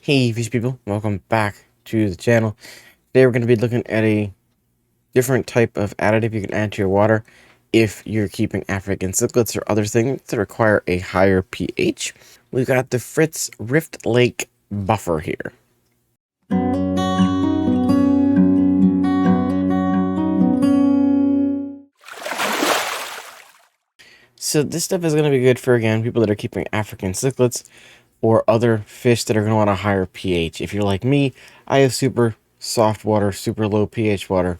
Hey fish people, welcome back to the channel. Today we're going to be looking at a different type of additive you can add to your water if you're keeping African cichlids or other things that require a higher pH. We've got the Fritz Rift Lake Buffer here. So this stuff is going to be good for, again, people that are keeping African cichlids or other fish that are going to want a higher pH. If you're like me, I have super soft water, super low pH water.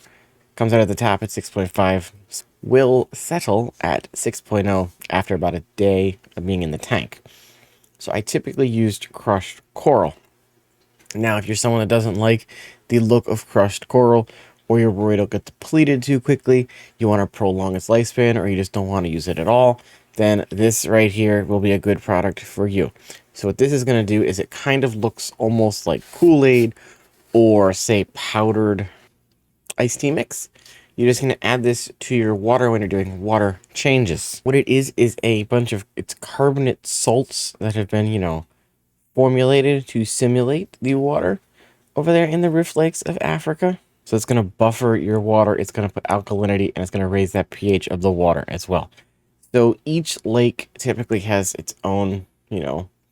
Comes out of the tap at 6.5, will settle at 6.0 after about a day of being in the tank. So I typically used crushed coral. Now, if you're someone that doesn't like the look of crushed coral, or you're worried it'll get depleted too quickly, you want to prolong its lifespan, or you just don't want to use it at all, then this right here will be a good product for you. So what this is going to do is it kind of looks almost like Kool-Aid or, say, powdered iced tea mix. You're just going to add this to your water when you're doing water changes. What it is a bunch of, it's carbonate salts that have been, formulated to simulate the water over there in the Rift Lakes of Africa. So it's going to buffer your water, it's going to put alkalinity, and it's going to raise that pH of the water as well. So each lake typically has its own,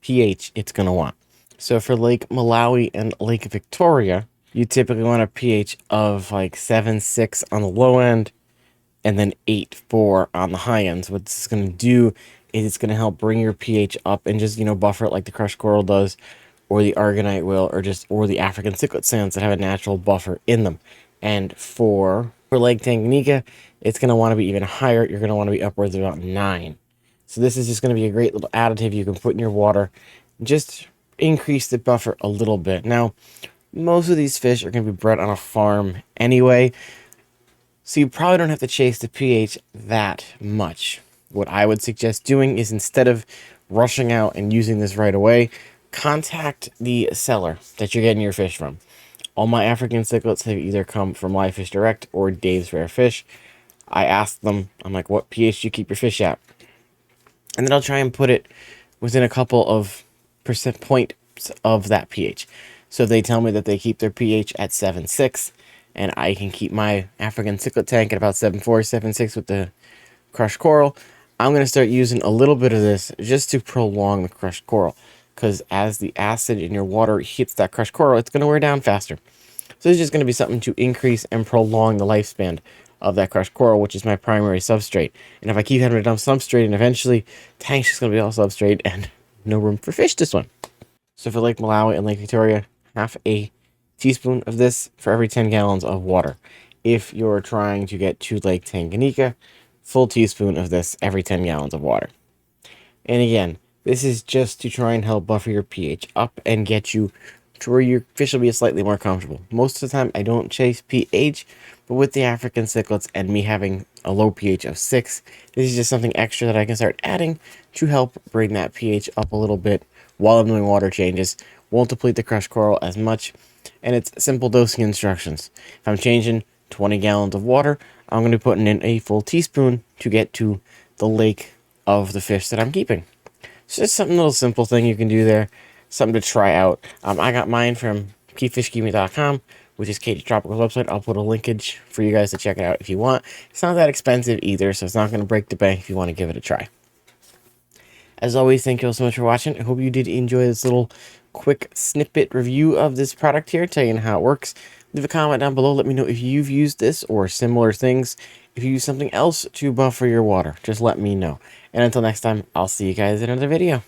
pH it's going to want. So for Lake Malawi and Lake Victoria, you typically want a pH of like 7.6 on the low end and then 8.4 on the high end. So what this is going to do is it's going to help bring your pH up and just, buffer it like the crushed coral does, or the argonite will, or the African cichlid sands that have a natural buffer in them. And for Lake Tanganyika, it's going to want to be even higher. You're going to want to be upwards of about 9. So this is just going to be a great little additive you can put in your water. Just increase the buffer a little bit. Now, most of these fish are going to be bred on a farm anyway, so you probably don't have to chase the pH that much. What I would suggest doing is, instead of rushing out and using this right away, contact the seller that you're getting your fish from. All my African cichlids have either come from Live Fish Direct or Dave's Rare Fish. I ask them, I'm like, what pH do you keep your fish at? And then I'll try and put it within a couple of percent points of that pH. So if they tell me that they keep their pH at 7.6, and I can keep my African cichlid tank at about 7.4, 7.6 with the crushed coral, I'm going to start using a little bit of this just to prolong the crushed coral. Because as the acid in your water hits that crushed coral, it's going to wear down faster. So it's just going to be something to increase and prolong the lifespan of that crushed coral, which is my primary substrate. And if I keep having to dump substrate, and eventually tank's just going to be all substrate and no room for fish to swim. So for Lake Malawi and Lake Victoria, half a teaspoon of this for every 10 gallons of water. If you're trying to get to Lake Tanganyika, full teaspoon of this every 10 gallons of water. And again, this is just to try and help buffer your pH up and get you to where your fish will be slightly more comfortable. Most of the time, I don't chase pH, but with the African cichlids and me having a low pH of 6, this is just something extra that I can start adding to help bring that pH up a little bit while I'm doing water changes. Won't deplete the crushed coral as much, and it's simple dosing instructions. If I'm changing 20 gallons of water, I'm going to be putting in a full teaspoon to get to the lake of the fish that I'm keeping. So just something, little simple thing you can do there, something to try out. I got mine from keepfishkeepme.com, which is Katie's Tropical's website. I'll put a linkage for you guys to check it out if you want. It's not that expensive either, so it's not going to break the bank if you want to give it a try. As always, thank you all so much for watching. I hope you did enjoy this little quick snippet review of this product here, telling you how it works. Leave a comment down below. Let me know if you've used this or similar things. If you use something else to buffer your water, just let me know. And until next time, I'll see you guys in another video.